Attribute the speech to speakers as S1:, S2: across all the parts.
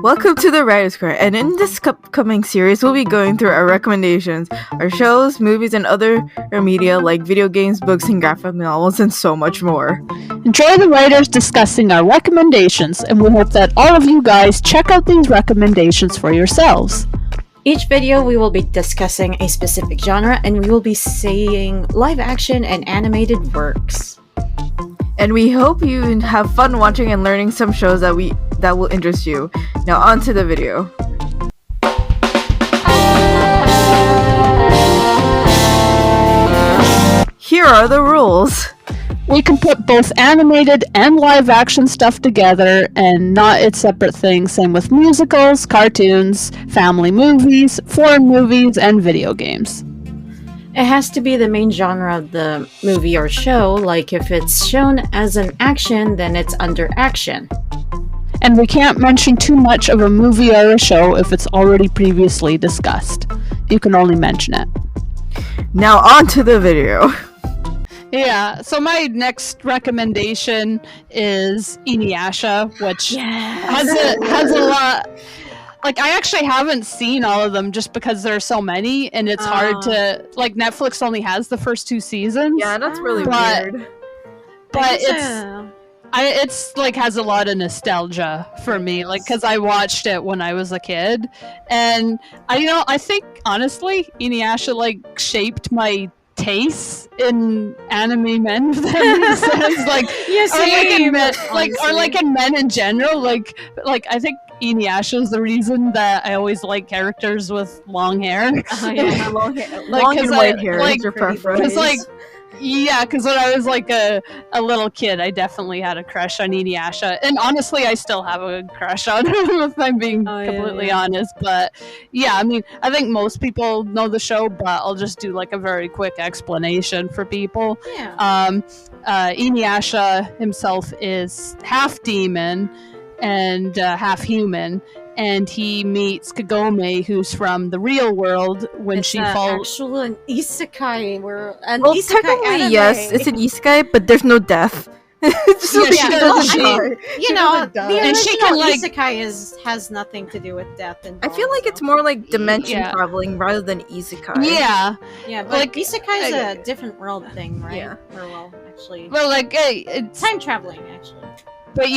S1: Welcome to the Writer's Corner, and in this upcoming series, we'll be going through our recommendations, our shows, movies, and other media like video games, books, and graphic novels, and so much more.
S2: Enjoy the writers discussing our recommendations, and we hope that all of you guys check out these recommendations for yourselves.
S3: Each video we will be discussing a specific genre, and we will be saying live action and animated works.
S1: And we hope you have fun watching and learning some shows that will interest you. Now on to the video. Here are the rules.
S2: We can put both animated and live action stuff together and not its separate things. Same with musicals, cartoons, family movies, foreign movies, and video games.
S3: It has to be the main genre of the movie or show, like if it's shown as an action, then it's under action.
S2: And we can't mention too much of a movie or a show if it's already previously discussed. You can only mention it.
S1: Now on to the video.
S2: Yeah, so my next recommendation is Inuyasha, which has a lot. Like, I actually haven't seen all of them just because there are so many, and it's hard to, like, Netflix only has the first 2 seasons.
S1: Yeah, that's really weird.
S2: But it's like has a lot of nostalgia for me, like, because I watched it when I was a kid, and I think honestly Inuyasha like shaped my tastes in anime men, if that makes sense. Like,
S3: yes,
S2: or like in men in general. Like I think Inuyasha is the reason that I always like characters with long hair.
S1: Yeah, long hair, long and white hair. Like, your preference.
S2: Because when I was like a little kid, I definitely had a crush on Inuyasha, and honestly, I still have a crush on him if I'm being completely honest. But yeah, I mean, I think most people know the show, but I'll just do like a very quick explanation for people.
S3: Yeah.
S2: Inuyasha himself is half demon and half human. And he meets Kagome, who's from the real world, when she falls.
S3: Actually, an isekai.
S1: Technically,
S3: anime.
S1: yes, it's an isekai, but there's no death.
S3: The original isekai has nothing to do with death.
S1: I feel like it's more like dimension traveling rather than isekai.
S3: Yeah, but like isekai is a different world thing, right? Yeah.
S2: It's
S3: time traveling, actually.
S2: But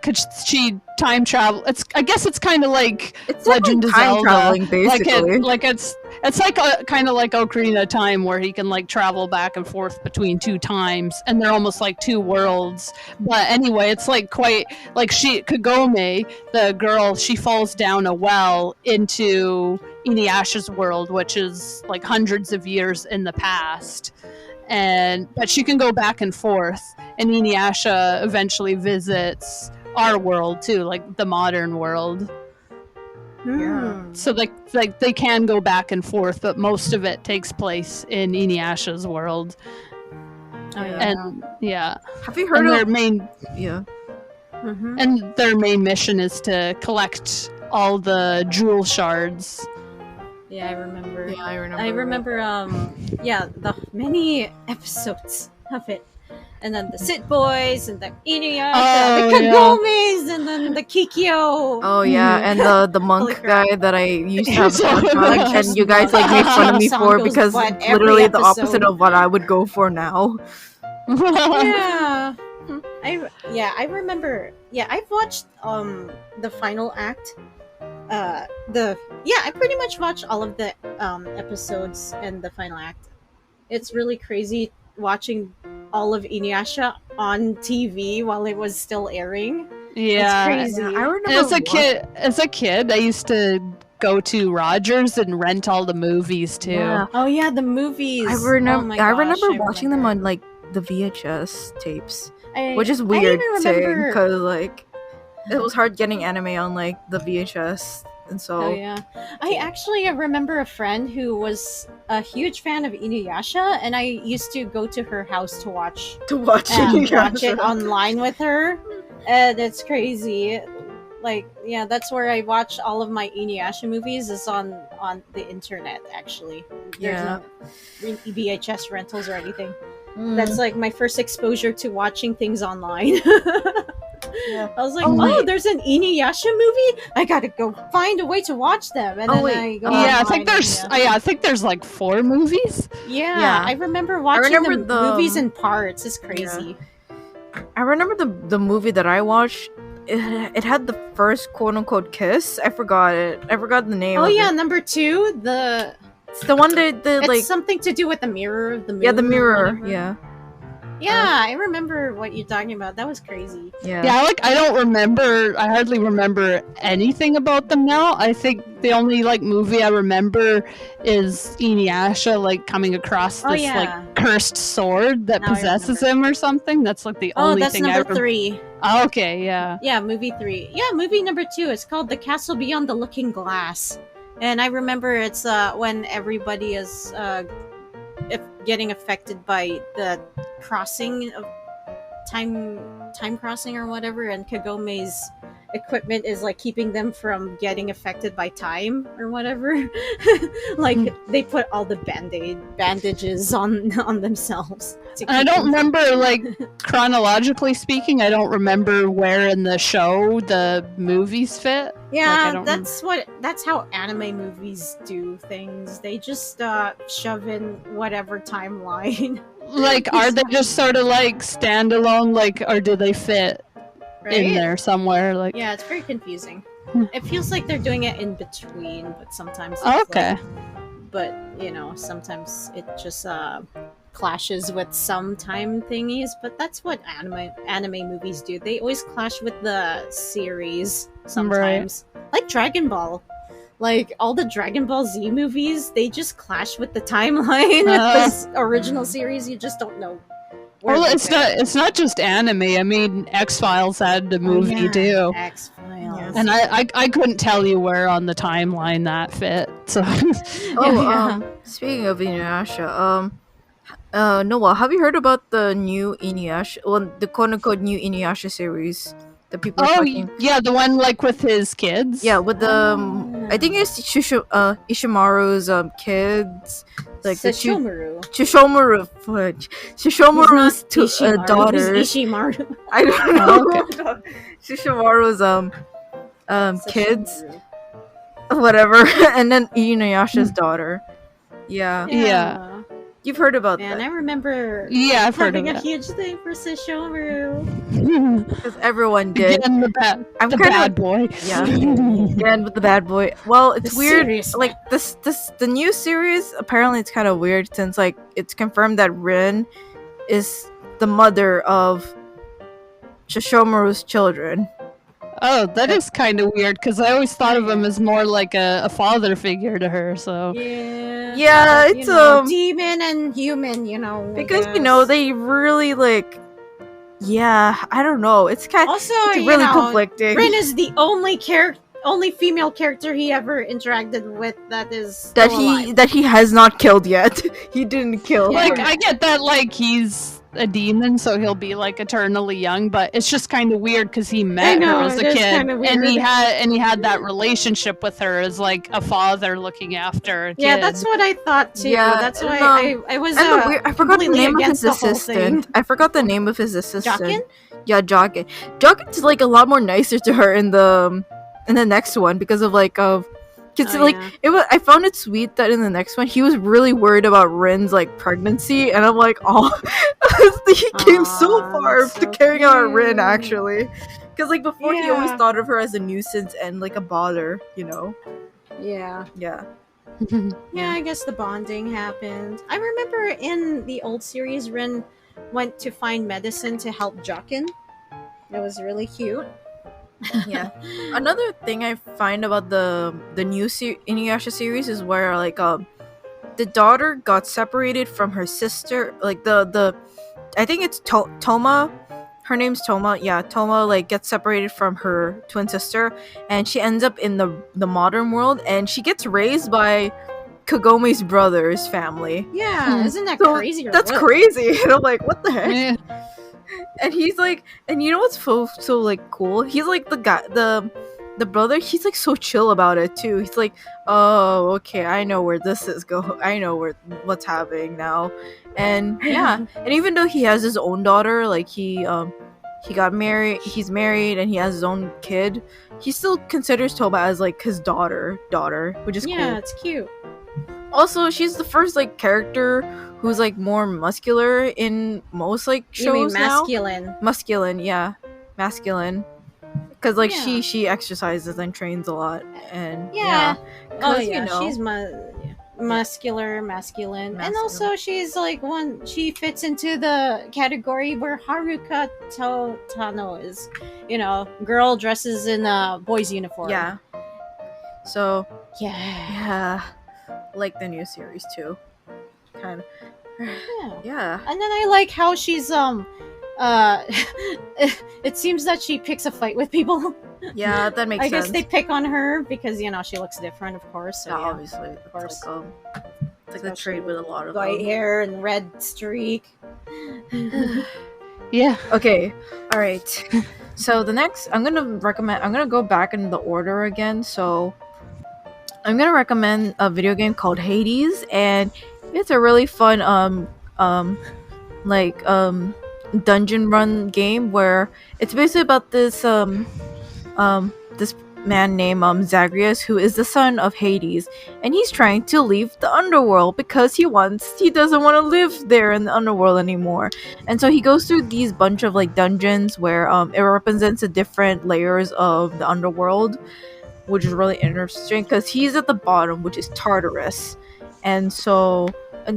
S2: because she time travel. I guess it's kind of like Legend of
S1: time
S2: Zelda,
S1: traveling, basically.
S2: It's like kind of like Ocarina of Time, where he can like travel back and forth between 2 times, and they're almost like 2 worlds. But anyway, it's like quite like Kagome, the girl, she falls down a well into Inuyasha's world, which is like hundreds of years in the past. But she can go back and forth, and Inuyasha eventually visits our world too, like the modern world.
S1: Yeah.
S2: So they can go back and forth, but most of it takes place in Inuyasha's world.
S3: Oh yeah.
S2: And yeah.
S1: Have you heard of
S2: their main?
S1: Yeah.
S3: Mm-hmm.
S2: And their main mission is to collect all the jewel shards.
S3: Yeah, I remember.
S1: Yeah, I remember.
S3: I remember. The many episodes of it, and then the Sit Boys, and the Inuyasha, the Kagomes, and then the Kikyo.
S1: Oh yeah, and the monk guy that I used to have on, and you guys like made fun of me for because literally the opposite of what I would go for now.
S3: Yeah. I remember. Yeah, I've watched the final act. I pretty much watched all of the episodes and the final act. It's really crazy watching all of Inuyasha on TV while it was still airing.
S2: Yeah,
S3: it's crazy.
S1: I remember
S2: as a kid, I used to go to Rogers and rent all the movies too.
S3: Yeah. Oh yeah, the movies.
S1: I remember watching them on like the VHS tapes, which is weird saying because like it was hard getting anime on like the VHS. And so,
S3: I remember a friend who was a huge fan of Inuyasha, and I used to go to her house to watch it online with her, and it's crazy. Like, yeah, that's where I watch all of my Inuyasha movies is on the internet. Actually, there's no VHS rentals or anything. That's like my first exposure to watching things online. I was like, oh, there's an Inuyasha movie? I gotta go find a way to watch them. And then I go
S2: I think there's like 4 movies.
S3: Yeah, I remember watching the movies in parts. It's crazy.
S1: I remember the movie that I watched. It had the first quote-unquote kiss. I forgot it. I forgot the name.
S3: Oh yeah, number 2,
S1: it's the one that
S3: it's
S1: like
S3: something to do with the mirror of the moon.
S1: Yeah, the mirror. Yeah.
S3: Yeah, I remember what you're talking about. That was crazy.
S2: Yeah, I don't remember. I hardly remember anything about them now. I think the only movie I remember is Inuyasha coming across this cursed sword that possesses him or something. That's the only
S3: that's
S2: thing.
S3: Number 3.
S2: Oh, okay, yeah.
S3: Yeah, movie 3. Yeah, movie number 2. It's called The Castle Beyond the Looking Glass, and I remember it's when everybody is getting affected by the crossing of time crossing or whatever, and Kagome's equipment is keeping them from getting affected by time or whatever. They put all the bandages on themselves.
S2: I don't remember, chronologically speaking, I don't remember where in the show the movies fit.
S3: Yeah, that's how anime movies do things. They just shove in whatever timeline.
S2: Are they just sort of standalone, or do they fit in there somewhere?
S3: Yeah, it's very confusing. It feels like they're doing it in between, but sometimes but sometimes it just clashes with some time thingies, but that's what anime movies do. They always clash with the series sometimes. Like Dragon Ball. All the Dragon Ball Z movies, they just clash with the timeline with the original series. You just don't know.
S2: Well, it's not just anime. I mean, X-Files had a movie too.
S3: X-Files.
S2: And I couldn't tell you where on the timeline that fit. So.
S1: Speaking of Inuyasha, Noah, have you heard about the new Inuyasha? Well, the quote-unquote new Inuyasha series that people are talking.
S2: Yeah, the one with his kids.
S1: Yeah, with the I think it's Ishimaru's kids, Shishomaru's daughters.
S3: Ishimaru.
S1: I don't know. Shishimaru's kids, whatever, and then Inuyasha's daughter. Yeah. You've heard about that.
S3: And I remember
S2: I've heard of
S3: having a huge thing for Sesshomaru.
S1: Because everyone did.
S2: Again, the bad boy.
S1: Yeah. Again with the bad boy. Well, it's weird. The new series, apparently it's kind of weird since it's confirmed that Rin is the mother of Sesshomaru's children.
S2: Oh, that is kind of weird because I always thought of him as more like a father figure to her. So
S1: yeah, it's
S3: demon and human,
S1: because they really I don't know. It's kind of really conflicting.
S3: Rin is the only female character he ever interacted with that
S1: he has not killed yet. He didn't kill.
S2: I get that he's a demon, so he'll be eternally young, but it's just kind of weird because he met her as a kid, and he had that relationship with her as a father looking after a kid.
S3: Yeah, that's what I thought too. Yeah, that's why I was.
S1: I forgot the name of his assistant. I forgot the name of his assistant.
S3: Jokin?
S1: Yeah, Jokin. Jokin's a lot more nicer to her in the next one because of I found it sweet that in the next one he was really worried about Rin's pregnancy, and I'm he came so far to caring about Rin actually, because before he always thought of her as a nuisance and a bother,
S3: Yeah.
S1: Yeah.
S3: Yeah, I guess the bonding happened. I remember in the old series, Rin went to find medicine to help Jokin. It was really cute.
S1: Yeah. Another thing I find about the new Inuyasha series is where the daughter got separated from her sister. I think it's Toma. Her name's Toma. Yeah, Toma gets separated from her twin sister, and she ends up in the modern world, and she gets raised by Kagome's brother's family.
S3: Yeah, isn't that crazy?
S1: That's crazy. And I'm what the heck? Yeah. And he's and you know what's so cool? He's the guy, the brother. He's so chill about it too. He's oh, okay, I know where this is going. I know what's happening now. And yeah, and even though he has his own daughter, he he got married. He's married and he has his own kid. He still considers Toba as like his daughter, which is cool.
S3: Yeah, it's cute.
S1: Also, she's the first like character who's like more muscular in most like shows.
S3: You mean
S1: masculine?
S3: Now?
S1: Masculine. Because like
S3: Yeah.
S1: she exercises and trains a lot, and
S3: Yeah. Oh yeah,
S1: you know,
S3: she's masculine, and also she's like she fits into the category where Haruka Tano is, you know, girl dresses in a boy's uniform.
S1: Yeah. So
S3: yeah,
S1: like the new series too, kind of. Yeah.
S3: And then I like how she's it seems that she picks a fight with people.
S1: Yeah, that makes sense.
S3: I guess they pick on her because, you know, she looks different, of course. So,
S1: yeah, obviously, of course. It's like the trade with a lot of
S3: white hair and red streak.
S2: Yeah.
S1: Okay. All right. So the next, I'm gonna go back in the order again. So I'm gonna recommend a video game called Hades, and it's a really fun dungeon run game where it's basically about this this man named Zagreus, who is the son of Hades, and he's trying to leave the underworld because he doesn't want to live there in the underworld anymore. And so he goes through these bunch of like dungeons where it represents the different layers of the underworld, which is really interesting because he's at the bottom, which is Tartarus, and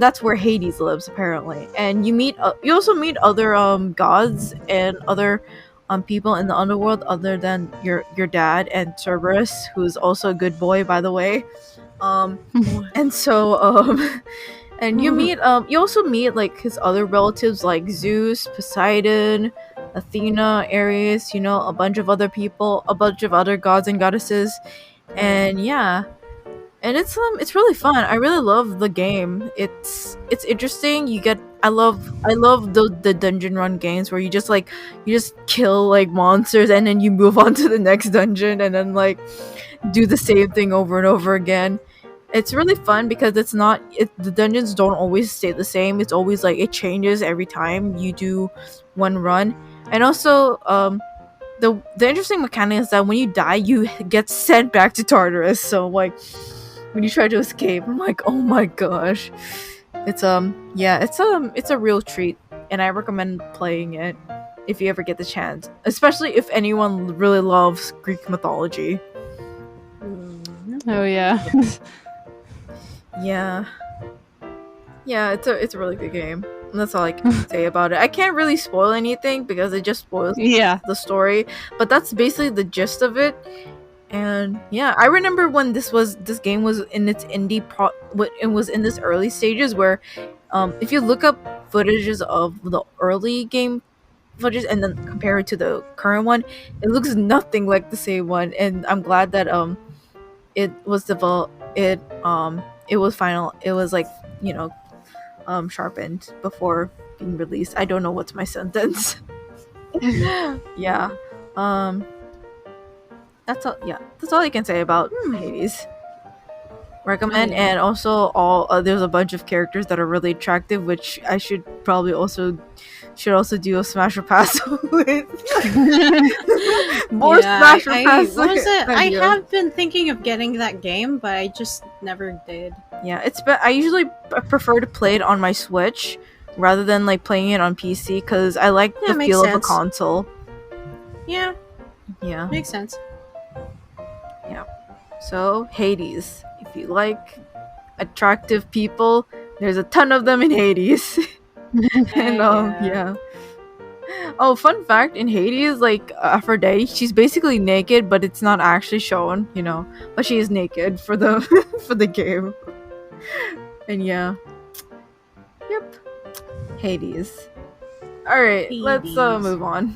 S1: that's where Hades lives apparently. And you also meet other gods and other people in the underworld other than your dad and Cerberus, who's also a good boy, by the way. And so and you also meet like his other relatives like Zeus, Poseidon, Athena, Ares, you know, a bunch of other people, a bunch of other gods and goddesses. And yeah, and it's really fun. I really love the game. It's interesting. I love the dungeon run games where you just kill like monsters and then you move on to the next dungeon and then like do the same thing over and over again. It's really fun because the dungeons don't always stay the same. It's always like it changes every time you do one run. And also the interesting mechanic is that when you die you get sent back to Tartarus. So like when you try to escape, I'm like, oh my gosh. It's it's a real treat, and I recommend playing it if you ever get the chance, especially if anyone really loves Greek mythology.
S2: Oh yeah.
S1: Yeah, it's a really good game. And that's all I can say about it. I can't really spoil anything because it just spoils the story, but that's basically the gist of it. And yeah, I remember when this game was in its it was in this early stages where if you look up footages of the early game footage and then compare it to the current one, it looks nothing like the same one. And I'm glad that it was like, you know, sharpened before being released. I don't know what's my sentence. Yeah. That's all I can say about Hades. Recommend. And also there's a bunch of characters that are really attractive, which I should probably also do a Smash or Pass with. More Smash or Pass.
S3: What was it? I have been thinking of getting that game, but I just never did.
S1: Yeah, I usually prefer to play it on my Switch rather than like playing it on PC because I like the feel of a console.
S3: Yeah.
S1: Yeah.
S3: Makes sense.
S1: Yeah. So Hades. If you like attractive people, there's a ton of them in Hades. And yeah. Oh, fun fact, in Hades, like Aphrodite, she's basically naked, but it's not actually shown, you know. But she is naked for the for the game. And yeah. Yep. Hades. Alright, let's move on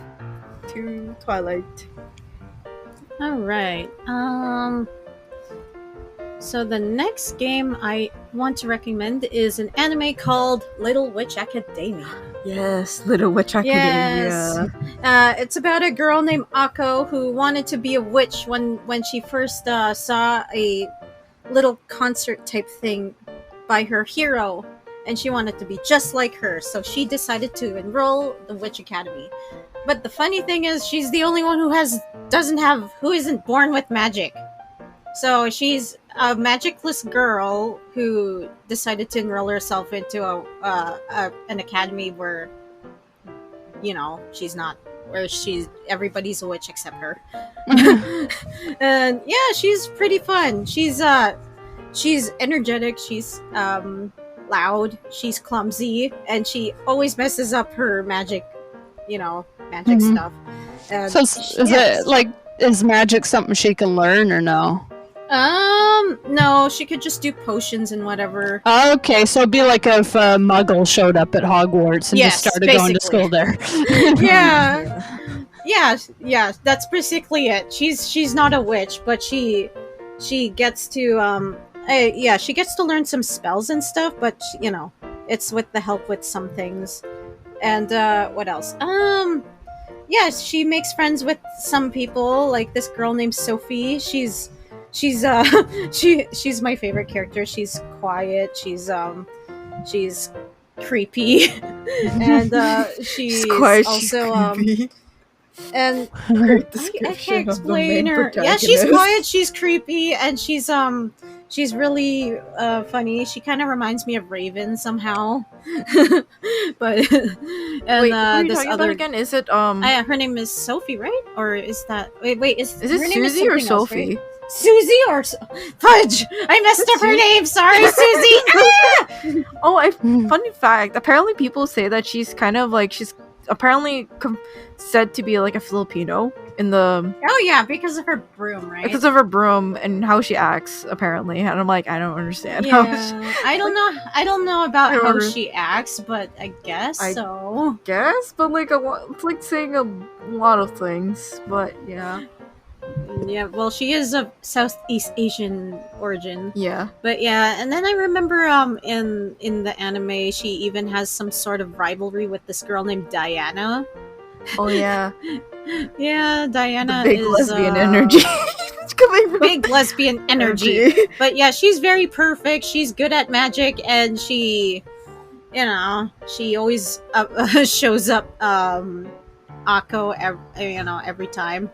S1: to Twilight.
S3: Alright. So the next game I want to recommend is an anime called Little Witch Academia.
S1: Yes, Little Witch Academia.
S3: Yes. It's about a girl named Ako who wanted to be a witch when she first saw a little concert type thing by her hero, and she wanted to be just like her, so she decided to enroll the Witch Academy. But the funny thing is, she's the only one who isn't born with magic. So she's a magicless girl who decided to enroll herself into an academy where, she's not, where everybody's a witch except her. And yeah, she's pretty fun. She's energetic. She's loud. She's clumsy, and she always messes up her magic stuff. And
S2: is magic something she can learn or no?
S3: No, she could just do potions and whatever.
S2: Okay, so it'd be like if a muggle showed up at Hogwarts and just started going to school there.
S3: Yeah, that's basically it. She's not a witch, but she gets to she gets to learn some spells and stuff, but it's with the help with some things. And what else? She makes friends with some people, like this girl named Sophie. She's my favorite character. She's quiet. She's creepy, and she's quiet, also she's and I can't explain her. Yeah, she's quiet. She's creepy, and she's really funny. She kind of reminds me of Raven somehow. But and
S1: wait,
S3: this other
S1: again, is it
S3: her name is Sophie, right? Or is that wait is
S1: it Susie or Sophie?
S3: Else, right? Susie or Fudge! I messed up her name. Sorry, Susie.
S1: Funny fact. Apparently, people say that she's kind of like she's apparently said to be like a Filipino in the.
S3: Oh yeah, because of her broom, right?
S1: Because of her broom and how she acts, apparently. And I'm like, I don't understand.
S3: Yeah, I don't know about how she acts, but I guess so.
S1: Guess, but like it's like saying a lot of things, but yeah.
S3: Yeah, well, she is of Southeast Asian origin.
S1: Yeah.
S3: But yeah, and then I remember in the anime, she even has some sort of rivalry with this girl named Diana.
S1: Oh yeah.
S3: Yeah, Diana
S1: the big
S3: is
S1: lesbian energy. It's coming from
S3: big lesbian energy. But yeah, she's very perfect. She's good at magic, and she always shows up Akko every time.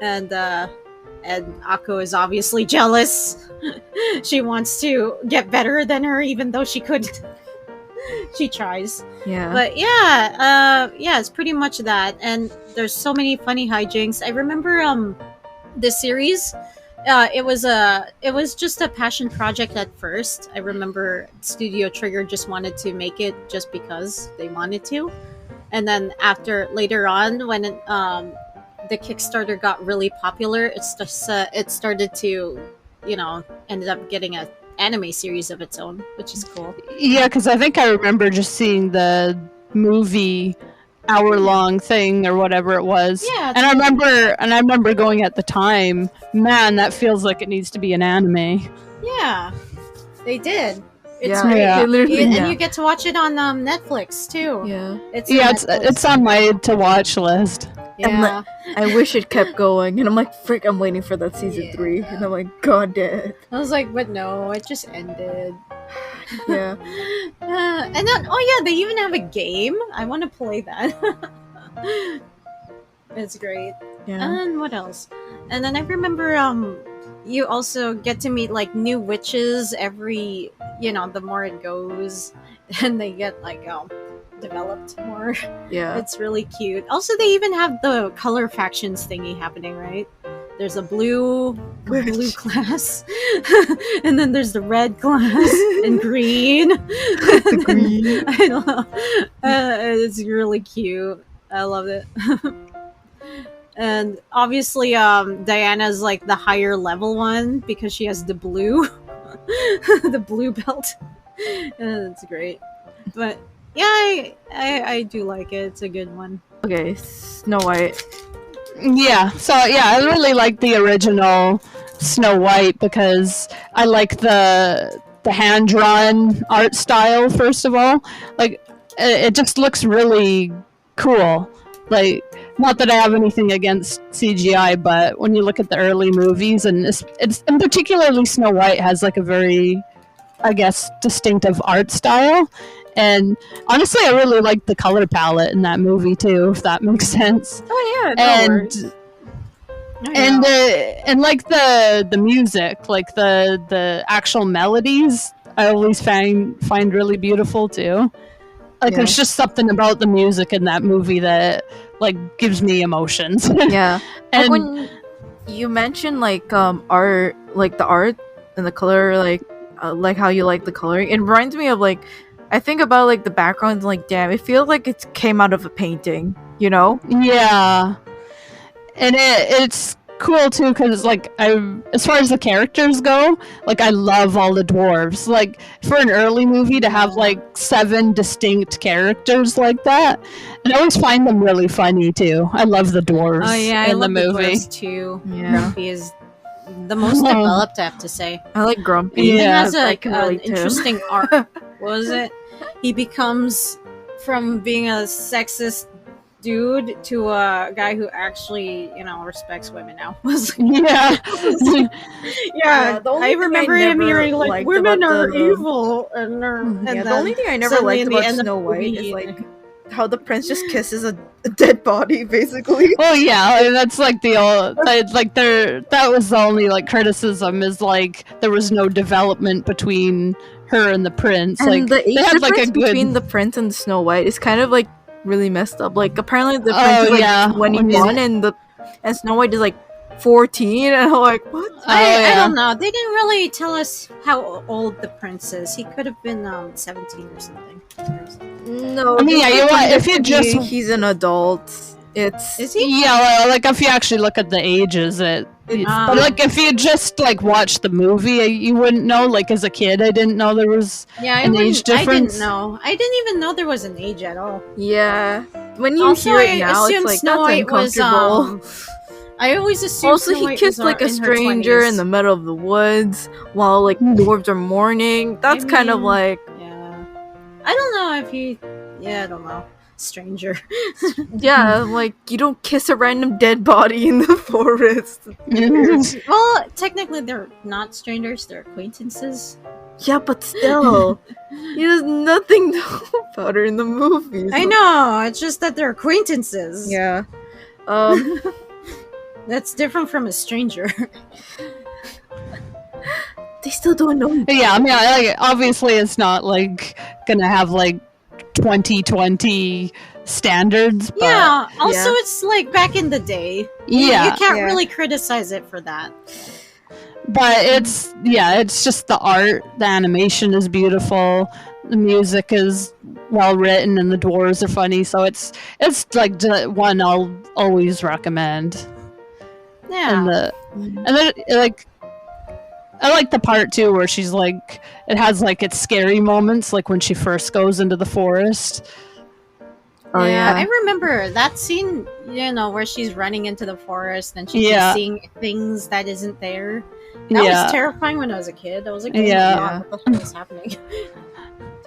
S3: and Akko is obviously jealous. She wants to get better than her, even though she couldn't. She tries.
S1: Yeah.
S3: But yeah, it's pretty much that. And there's so many funny hijinks. I remember the series. It was just a passion project at first. I remember Studio Trigger just wanted to make it just because they wanted to. And then later on, when the Kickstarter got really popular, it started to, ended up getting an anime series of its own, which is cool.
S2: Yeah, because I think I remember just seeing the movie hour-long thing or whatever it was.
S3: Yeah,
S2: and I remember going at the time, man, that feels like it needs to be an anime.
S3: Yeah, they did. It's
S2: and
S3: you get to watch it on Netflix too.
S1: Yeah,
S2: it's on my to-watch list.
S3: Yeah,
S1: I wish it kept going, and I'm like, frick, I'm waiting for that season 3, and I'm like, god damn it.
S3: I was like, but no, it just ended.
S1: Yeah.
S3: And then, they even have a game. I want to play that. It's great.
S1: Yeah.
S3: And what else? And then I remember, you also get to meet like new witches every, the more it goes, and they get like developed more.
S1: Yeah,
S3: it's really cute. Also, they even have the color factions thingy happening, right? There's a blue class, and then there's the red class and green.
S1: The green.
S3: I don't know. It's really cute. I love it. And obviously, Diana's like the higher level one because she has the blue, the blue belt. And it's great. But yeah, I do like it. It's a good one.
S1: Okay, Snow White.
S2: Yeah, so yeah, I really like the original Snow White because I like the hand-drawn art style, first of all. Like, it just looks really cool. Like, not that I have anything against CGI, but when you look at the early movies, and and particularly Snow White has like a very, I guess, distinctive art style. And honestly, I really like the color palette in that movie too, if that makes sense.
S1: Oh yeah,
S2: And and like the music, like the actual melodies, I always find really beautiful too. Like there's just something about the music in that movie that like gives me emotions.
S1: Yeah.
S2: And
S1: like when you mentioned like art, like the art and the color, like how you like the coloring, it reminds me of like, I think about like the backgrounds, like damn, it feels like it came out of a painting, you know?
S2: yeah, and it's cool too because like as far as the characters go, like I love all the dwarves. Like for an early movie to have like 7 distinct characters like that, and I always find them really funny too. I love the dwarves.
S3: Oh yeah,
S2: in
S3: I love
S2: the movie
S3: the dwarves too.
S1: Yeah.
S3: Grumpy is the most developed, I have to say.
S1: I like Grumpy.
S2: Yeah.
S3: Even has
S1: I
S3: a,
S1: can
S3: an
S1: relate to him.
S3: interesting arc. What was it? He becomes from being a sexist dude to a guy who actually, respects women now.
S2: Yeah.
S3: Yeah,
S1: the only
S3: I
S1: thing
S3: remember
S1: I
S3: him
S1: never
S3: hearing like
S1: liked
S3: women
S1: about
S3: are
S1: the-
S3: evil, and
S1: Yeah, the
S3: then
S1: only thing I never
S3: suddenly
S1: liked
S3: in the
S1: about
S3: end of
S1: Snow
S3: the
S1: White
S3: movie,
S1: is like how the prince just kisses a dead body, basically.
S2: Oh yeah, and that's like the old like that was the only like criticism is like there was no development between her and the prince.
S1: And
S2: like
S1: the
S2: they
S1: age
S2: had
S1: difference
S2: like a good
S1: between the prince and the Snow White is kind of like really messed up. Like apparently the prince
S2: Oh,
S1: is like
S2: yeah.
S1: 21 and Snow White is like 14, and I'm like, what?
S3: I don't know. They didn't really tell us how old the prince is. He could have been 17 or something.
S1: No,
S2: I mean, yeah, you what? If you just
S1: he's an adult. It's
S3: Is he?
S2: yeah, like if you actually look at the ages, but like if you just like watch the movie, you wouldn't know. Like as a kid, I didn't know there was
S3: Yeah,
S2: an age
S3: I
S2: difference.
S3: didn't know. I didn't even know there was an age at all.
S1: yeah. When you
S3: Also,
S1: hear it
S3: I
S1: now, it's
S3: assumed
S1: like
S3: Snow
S1: that's
S3: White was,
S1: uncomfortable.
S3: I always assumed
S1: Also,
S3: Snow
S1: he
S3: White
S1: kissed
S3: was,
S1: like a
S3: in her
S1: stranger
S3: 20s.
S1: in the middle of the woods while like dwarves are mourning. That's kind of
S3: mean,
S1: like
S3: Yeah. I don't know if he. Yeah, I don't know. Stranger.
S1: yeah, like you don't kiss a random dead body in the forest.
S3: Well, technically, they're not strangers, they're acquaintances.
S1: Yeah, but still, he does nothing know about her in the movies.
S3: I know, it's just that they're acquaintances.
S1: Yeah.
S3: That's different from a stranger.
S1: They still don't know.
S2: Yeah, I mean, like obviously it's not like gonna have like 2020 standards. But
S3: Yeah, also,
S1: Yeah.
S3: it's like back in the day.
S2: yeah,
S3: You can't
S1: Yeah.
S3: really criticize it for that.
S2: but it's just the art, the animation is beautiful, the music is well written, and the dwarves are funny. So it's like the one I'll always recommend.
S3: Yeah.
S2: And then like I like the part too where she's like it has like its scary moments, like when she first goes into the forest.
S1: Oh
S3: yeah,
S1: yeah.
S3: I remember that scene, where she's running into the forest and she's
S2: Yeah.
S3: seeing things that isn't there. That
S2: Yeah.
S3: was terrifying when I was a kid. I was like, oh
S2: Yeah.
S3: my god, what the fuck is happening?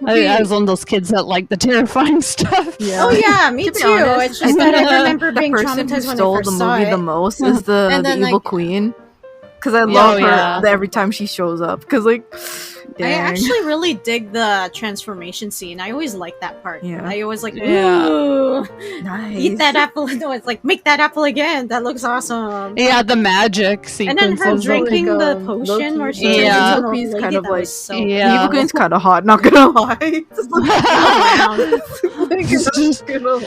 S2: I was one of those kids that like the terrifying stuff.
S1: Yeah.
S3: Oh yeah, me
S1: To be
S3: too.
S1: honest,
S3: It's just
S1: I
S3: that
S1: think
S3: I remember
S1: the
S3: being
S1: person who
S3: traumatized when I
S1: stole
S3: first
S1: the
S3: saw
S1: movie
S3: it.
S1: the most is the
S3: And then,
S1: evil
S3: like-
S1: queen. Because I love her
S2: yeah.
S1: every time she shows up. Because like,
S3: I
S1: dang.
S3: actually really dig the transformation scene. I always like that part.
S1: Yeah.
S3: I always like,
S2: Yeah.
S3: ooh,
S1: nice.
S3: eat that apple. No, it's like, make that apple again. That looks awesome.
S2: Yeah, the magic
S3: And then
S2: sequences.
S3: her
S1: like,
S3: drinking the
S1: Loki-
S3: potion where she
S2: Yeah.
S3: turns into a
S1: Loki's
S3: lady,
S1: kind of
S3: that
S1: like-
S3: was so
S2: Yeah.
S1: The evil queen's kind of hot, not gonna lie.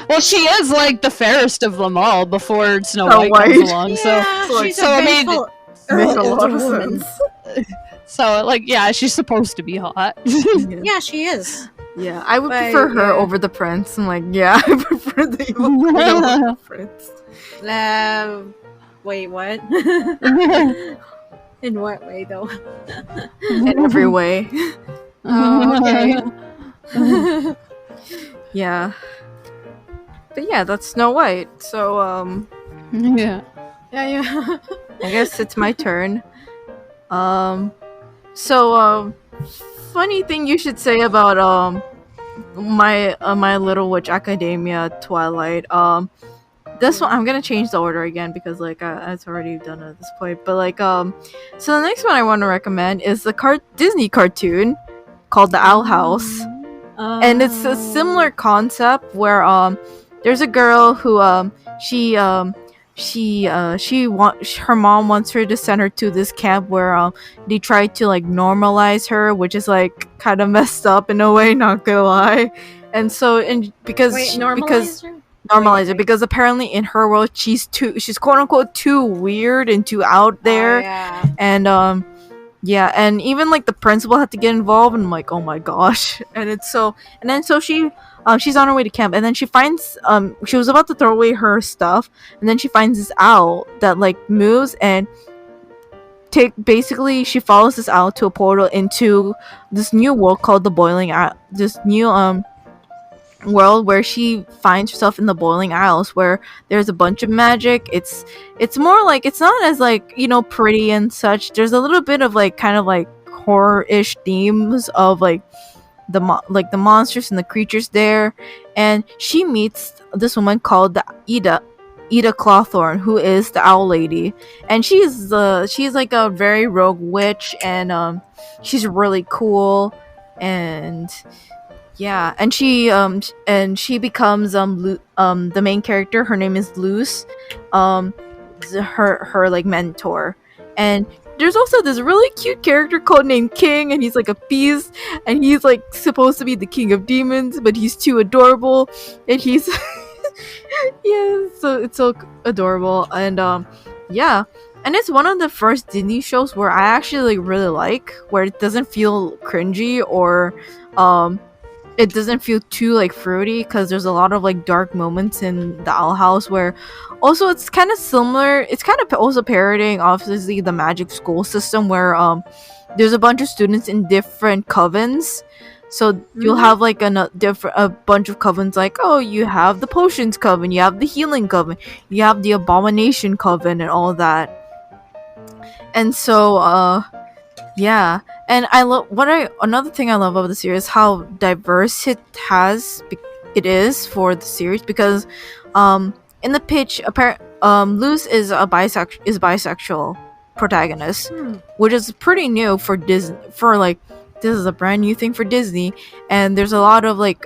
S2: Well, she is like the fairest of them all before Snow
S1: Snow
S2: White
S1: White.
S2: comes along.
S3: Yeah,
S1: so-
S3: she's
S2: so, I
S3: a
S2: mean,
S3: vengeful
S1: Makes a lot
S3: older
S1: of
S3: woman.
S1: sense.
S2: So like, yeah, she's supposed to be hot.
S3: Yeah, she is.
S1: Yeah, I would
S3: But,
S1: prefer her
S3: yeah.
S1: over the prince. I'm like, yeah, I prefer the evil queen over the prince.
S3: Wait, what? In what way, though?
S1: In every way.
S3: Oh, okay.
S1: Yeah. But yeah, that's Snow White. So,
S2: Yeah.
S3: Yeah.
S1: I guess it's my turn. Funny thing you should say about my Little Witch Academia Twilight. This one I'm gonna change the order again because like it's already done at this point. But like so the next one I want to recommend is the Disney cartoon called The Owl House. And it's a similar concept where there's a girl who her mom wants her to send her to this camp where they try to like normalize her, which is like kind of messed up in a way, not gonna lie. And so because normalize her because apparently in her world she's quote unquote too weird and too out there. And yeah, and even like the principal had to get involved, and I'm like, oh my gosh. And it's so, and then so she's on her way to camp, and then she finds she was about to throw away her stuff, and then she finds this owl that like moves and basically she follows this owl to a portal into this new world called the Boiling this new world where she finds herself in the Boiling Isles, where there's a bunch of magic. It's more like, it's not as like, you know, pretty and such. There's a little bit of like kind of like horror-ish themes of like the monsters and the creatures there. And she meets this woman called Ida Clawthorne, who is the owl lady, and she's like a very rogue witch, and she's really cool. And yeah, and she becomes the main character. Her name is Luce, her like mentor. And there's also this really cute character called named King, and he's like a beast, and he's like supposed to be the king of demons, but he's too adorable, and he's yeah, so it's so adorable. And yeah, and it's one of the first Disney shows where I actually like really like, where it doesn't feel cringy or it doesn't feel too like fruity, because there's a lot of like dark moments in the Owl House, where also it's kind of similar, it's kind of also parodying obviously the magic school system, where there's a bunch of students in different covens. So you'll have like a bunch of covens, like, oh, you have the potions coven, you have the healing coven, you have the abomination coven, and all that. And so yeah, and I love another thing I love about the series, how diverse it is for the series, because in the pitch, Luz is a bisexual protagonist, which is pretty new for Disney. For like, this is a brand new thing for Disney, and there's a lot of like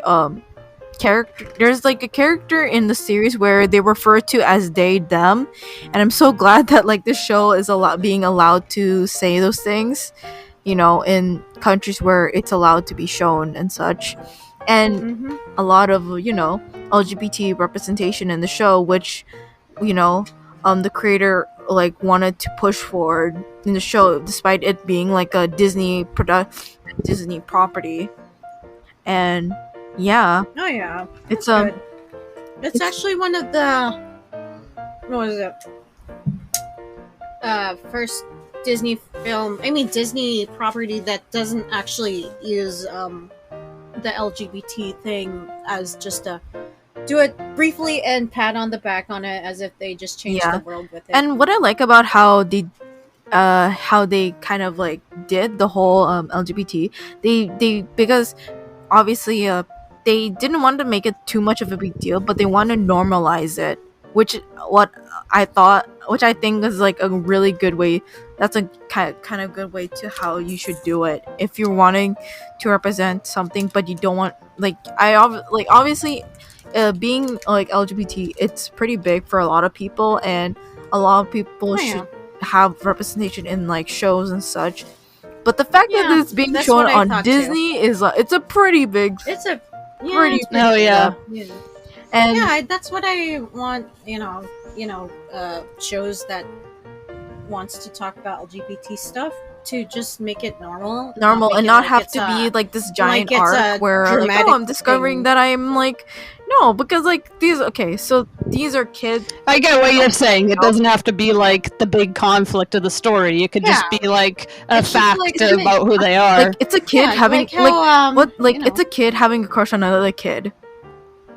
S1: there's like a character in the series where they refer to as they them, and I'm so glad that like this show is being allowed to say those things, you know, in countries where it's allowed to be shown and such. And a lot of, you know, LGBT representation in the show, which, you know, the creator like wanted to push forward in the show, despite it being like a Disney property. And yeah,
S3: it's good. It's actually one of the, what was it, first Disney property that doesn't actually use the LGBT thing as just a do it briefly and pat on the back on it, as if they just changed the world with it.
S1: And what I like about how they kind of like did the whole LGBT, they because obviously they didn't want to make it too much of a big deal, but they want to normalize it, which I think is like a really good way. That's a kind of good way to how you should do it if you're wanting to represent something, but you don't want obviously being like LGBT, it's pretty big for a lot of people, and a lot of people should have representation in like shows and such. But the fact that it's being shown on Disney is it's a pretty big.
S3: It's a
S1: pretty.
S2: Oh yeah.
S1: And
S3: that's what I want. You know, shows that wants to talk about LGBT stuff to just make it normal
S1: and not have to be like this giant arc where like, oh, I'm discovering that I'm like, no, because like these are kids.
S2: I get what you're saying. It doesn't have to be like the big conflict of the story. It could just be like a fact about who they are.
S1: Like, it's a kid having it's a kid having a crush on another kid.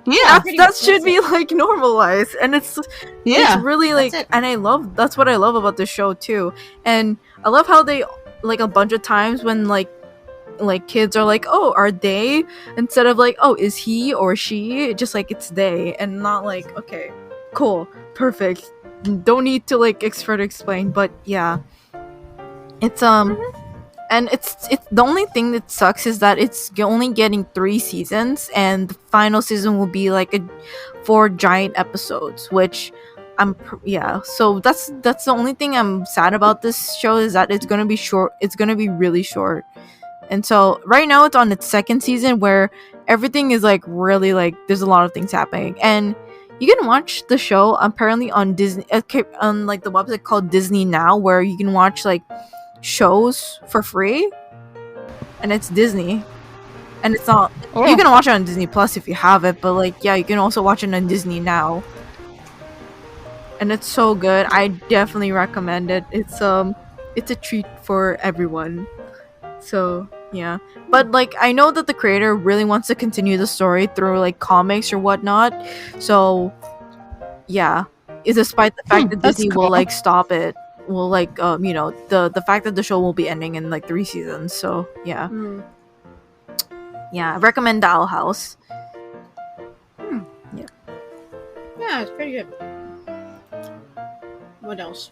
S1: Yeah, that should be like normalized, and it's really like, and that's what I love about the show too. And I love how they like a bunch of times when like kids are like, oh, are they, instead of like, oh, is he or she, just like it's they, and not like, okay, cool, perfect, don't need to like further explain. But yeah, it's and And it's the only thing that sucks is that it's only getting 3 seasons, and the final season will be like 4 giant episodes, which so that's the only thing I'm sad about this show, is that it's gonna be short. It's gonna be really short. And so right now it's on its second season, where everything is like really like there's a lot of things happening, and you can watch the show apparently on Disney, on like the website called Disney Now, where you can watch like shows for free, and it's Disney, and it's not. You can watch it on Disney Plus if you have it, but like you can also watch it on Disney Now, and it's so good. I definitely recommend it. It's a treat for everyone. So yeah, but like I know that the creator really wants to continue the story through like comics or whatnot. So yeah, despite the fact that Disney will like stop it, will like the fact that the show will be ending in like 3 seasons. So yeah, I recommend Doll House.
S3: Yeah, it's pretty good. What else?